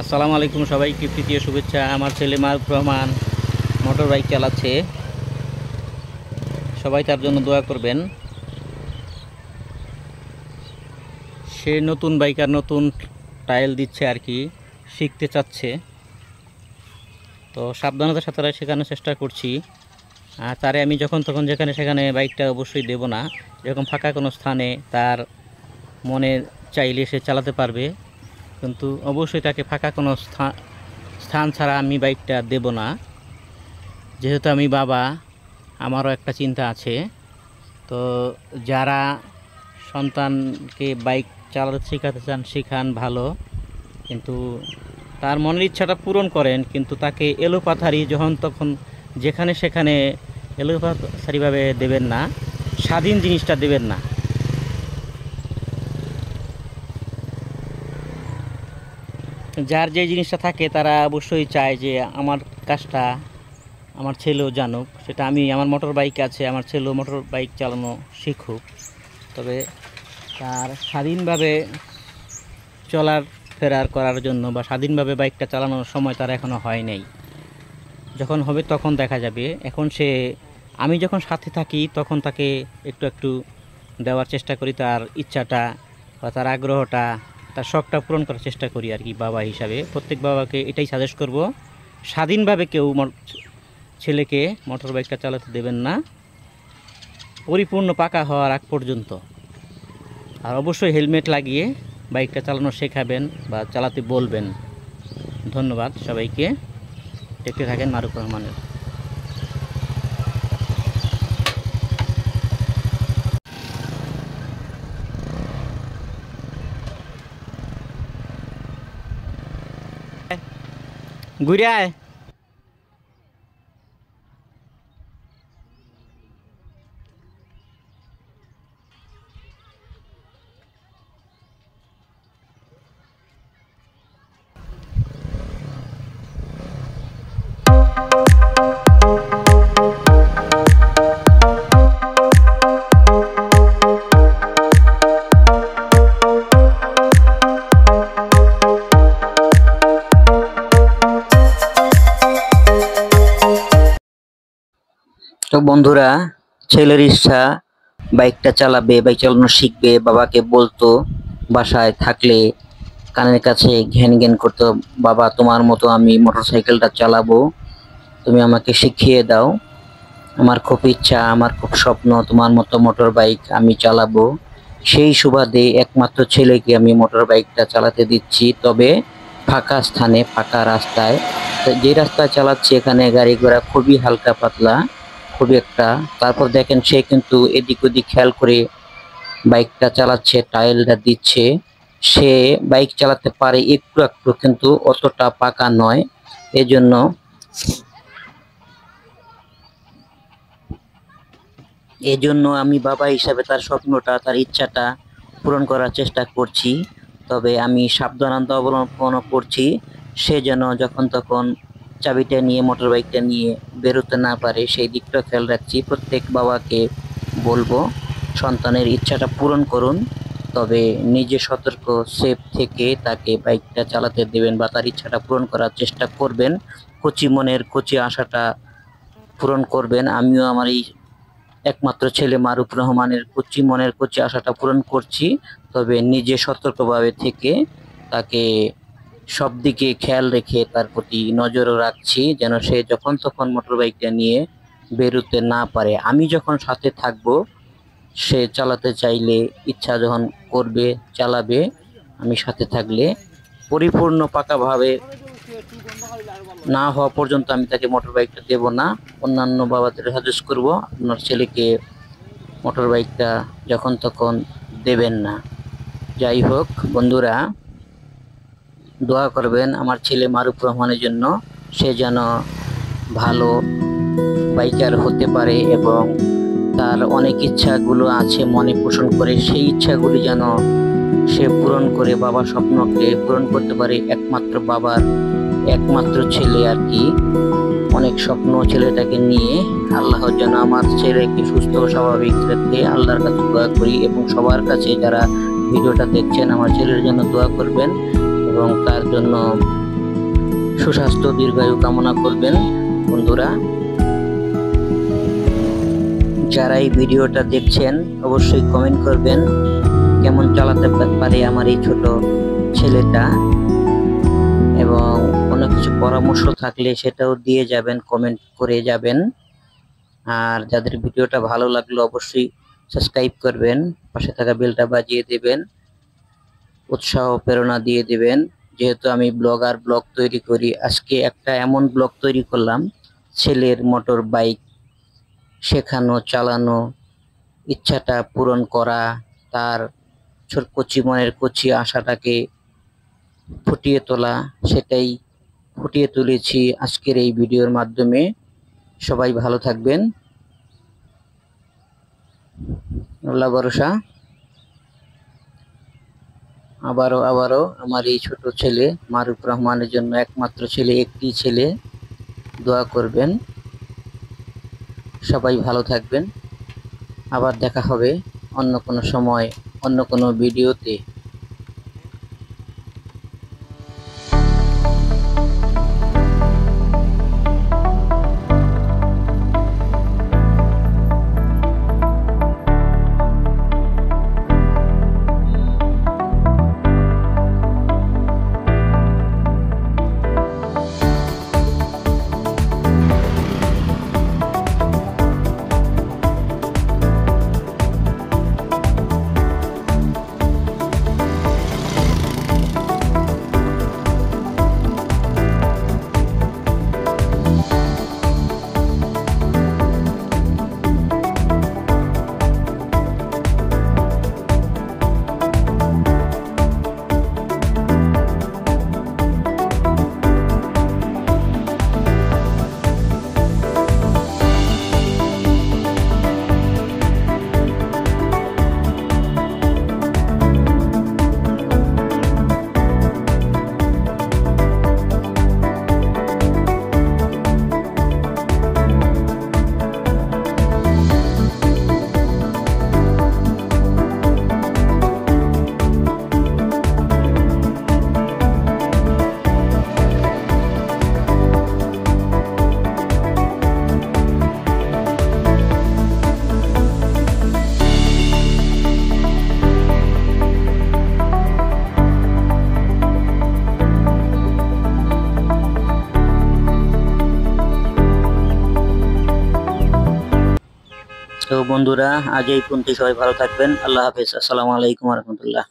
আসসালামু আলাইকুম সবাইকে প্রীতীয় শুভেচ্ছা। আমার ছেলে মারুফ রহমান মোটর বাইক চালাচ্ছে, সবাই তার জন্য দোয়া করবেন। সে নতুন বাইকার, নতুন টায়ার দিচ্ছে আর কি, শিখতে চাচ্ছে। তো সাবধানতার সাথে শেখানোর চেষ্টা করছি। আর তারে আমি যখন তখন যেখানে সেখানে বাইকটা অবশ্যই দেব না। যেরকম ফাঁকা কোনো স্থানে তার মনে চাইলে সে চালাতে পারবে, কিন্তু অবশ্যই তাকে ফাঁকা কোনো স্থান ছাড়া আমি বাইকটা দেব না। যেহেতু আমি বাবা, আমারও একটা চিন্তা আছে। তো যারা সন্তানকে বাইক চালাতে শেখাতে চান শেখান, ভালো, কিন্তু তার মনের ইচ্ছাটা পূরণ করেন। কিন্তু তাকে এলোপাথারি যখন তখন যেখানে সেখানে এলোপাথারিভাবে দেবেন না, স্বাধীন জিনিসটা দেবেন না। যার যে জিনিসটা থাকে তারা অবশ্যই চায় যে আমার কাজটা আমার ছেলেও জানুক। সেটা আমি, আমার মোটর বাইক আছে, আমার ছেলেও মোটর বাইক চালানো শিখুক। তবে তার স্বাধীনভাবে চলার ফেরার করার জন্য বা স্বাধীনভাবে বাইকটা চালানোর সময় তার এখনও হয় নাই। যখন হবে তখন দেখা যাবে। এখন সে, আমি যখন সাথে থাকি তখন তাকে একটু একটু দেওয়ার চেষ্টা করি, তার ইচ্ছাটা বা তার আগ্রহটা, তার শখটা পূরণ করার চেষ্টা করি আর কি। বাবা হিসাবে প্রত্যেক বাবাকে এটাই সাজেস্ট করব, স্বাধীনভাবে কেউ ছেলেকে মোটর বাইকটা চালাতে দেবেন না পরিপূর্ণ পাকা হওয়ার আগ পর্যন্ত। আর অবশ্যই হেলমেট লাগিয়ে বাইকটা চালানো শেখাবেন বা চালাতে বলবেন। ধন্যবাদ সবাইকে। দেখতে থাকেন মারুফ রহমানের। ঘুরে আয়। তো বন্ধুরা, ছেলের ইচ্ছা বাইকটা চালাবে, বাইক চালানো শিখবে। বাবাকে বলতো বাসায় থাকলে কানের কাছে ঘ্যান ঘ্যান করতো, বাবা তোমার মতো আমি মোটরসাইকেলটা চালাবো, তুমি আমাকে শিখিয়ে দাও। আমার খুব ইচ্ছা, আমার খুব স্বপ্ন তোমার মতো মোটর বাইক আমি চালাবো। সেই সুবাদে একমাত্র ছেলেকে আমি মোটর বাইকটা চালাতে দিচ্ছি, তবে ফাঁকা স্থানে, ফাঁকা রাস্তায়। যে রাস্তায় চালাচ্ছি এখানে গাড়ি ঘোড়া খুবই হালকা পাতলা, খুবই একটা। তারপর দেখেন সে কিন্তু এদিক ওদিক খেয়াল করে বাইকটা চালাচ্ছে, টায়ারটা দিচ্ছে। সে বাইক চালাতে পারে একটু একটু, কিন্তু অতটা পাকা নয়। এজন্য আমি বাবা হিসাবে তার স্বপ্নটা, তার ইচ্ছাটা পূরণ করার চেষ্টা করছি। তবে আমি সাবধানতা অবলম্বন করছি, সে যেন যখন তখন চাবিটা নিয়ে, মোটর বাইকটা নিয়ে বেরোতে না পারে, সেই দিকটা খেয়াল রাখছি। প্রত্যেক বাবাকে বলবো সন্তানের ইচ্ছাটা পূরণ করুন, তবে নিজে সতর্ক, সেফ থেকে তাকে বাইকটা চালাতে দেবেন বা তার ইচ্ছাটা পূরণ করার চেষ্টা করবেন। কচি মনের কচি আশাটা পূরণ করবেন। আমিও আমার এই একমাত্র ছেলে মারুফ রহমানের কচি মনের কচি আশাটা পূরণ করছি। তবে নিজে সতর্কভাবে থেকে তাকে সব দিকে খেয়াল রেখে তার প্রতি নজরও রাখছি, যেন সে যখন তখন মোটর বাইকটা নিয়ে বেরোতে না পারে। আমি যখন সাথে থাকবো, সে চালাতে চাইলে, ইচ্ছা যখন করবে চালাবে, আমি সাথে থাকলে পরিপূর্ণ পাকাভাবে না হওয়া পর্যন্ত আমি তাকে মোটর বাইকটা দেব না। অন্যান্য বাবাদের সাজেস্ট করব আপনার ছেলেকে মোটর বাইকটা যখন তখন দেবেন না। যাই হোক বন্ধুরা, দোয়া করবেন আমার ছেলে মারুফ রহমানের জন্য, সে যেন ভালো বাইকার হতে পারে এবং তার অনেক ইচ্ছাগুলো আছে মনে পোষণ করে, সেই ইচ্ছাগুলি যেন সে পূরণ করে, বাবার স্বপ্নকে পূরণ করতে পারে। একমাত্র বাবার একমাত্র ছেলে আর কি, অনেক স্বপ্ন ছেলেটাকে নিয়ে। আল্লাহ যেন আমার ছেলেকে সুস্থ স্বাভাবিক রেখে আল্লাহর কাছে দোয়া করি, এবং সবার কাছে যারা ভিডিওটা দেখছেন আমার ছেলের জন্য দোয়া করবেন এবং তার জন্য সুস্বাস্থ্য দীর্ঘায়ু কামনা করবেন বন্ধুরা। যারা এই ভিডিওটা দেখছেন অবশ্যই কমেন্ট করবেন কেমন চালাতে পারে আমার এই ছোট ছেলেটা, এবং কোনো কিছু পরামর্শ থাকলে সেটাও দিয়ে যাবেন, কমেন্ট করে যাবেন। আর যাদের ভিডিওটা ভালো লাগলো অবশ্যই সাবস্ক্রাইব করবেন, পাশে থাকা বেলটা বাজিয়ে দেবেন, উৎসাহ প্রেরণা দিয়ে দেবেন। যেহেতু আমি ব্লগ তৈরি করি, আজকে একটা এমন ব্লগ তৈরি করলাম ছেলের মোটর বাইক শেখানো, চালানো, ইচ্ছাটা পূরণ করা, তার কচি মনের কচি আশাটাকে ফুটিয়ে তোলা, সেটাই ফুটিয়ে তুলেছি আজকের এই ভিডিওর মাধ্যমে। সবাই ভালো থাকবেন, আল্লাহ ভরসা। আবারও আমার এই ছোট ছেলে মারুফ রহমানের জন্য, একমাত্র ছেলে, একটি ছেলে, দোয়া করবেন। সবাই ভালো থাকবেন, আবার দেখা হবে অন্য কোনো সময়, অন্য কোনো ভিডিওতে। তো বন্ধুরা, আজ এই পর্যন্ত, সবাই ভালো থাকবেন। আল্লাহ হাফেজ। আসসালামু আলাইকুম ওয়া রাহমাতুল্লাহ।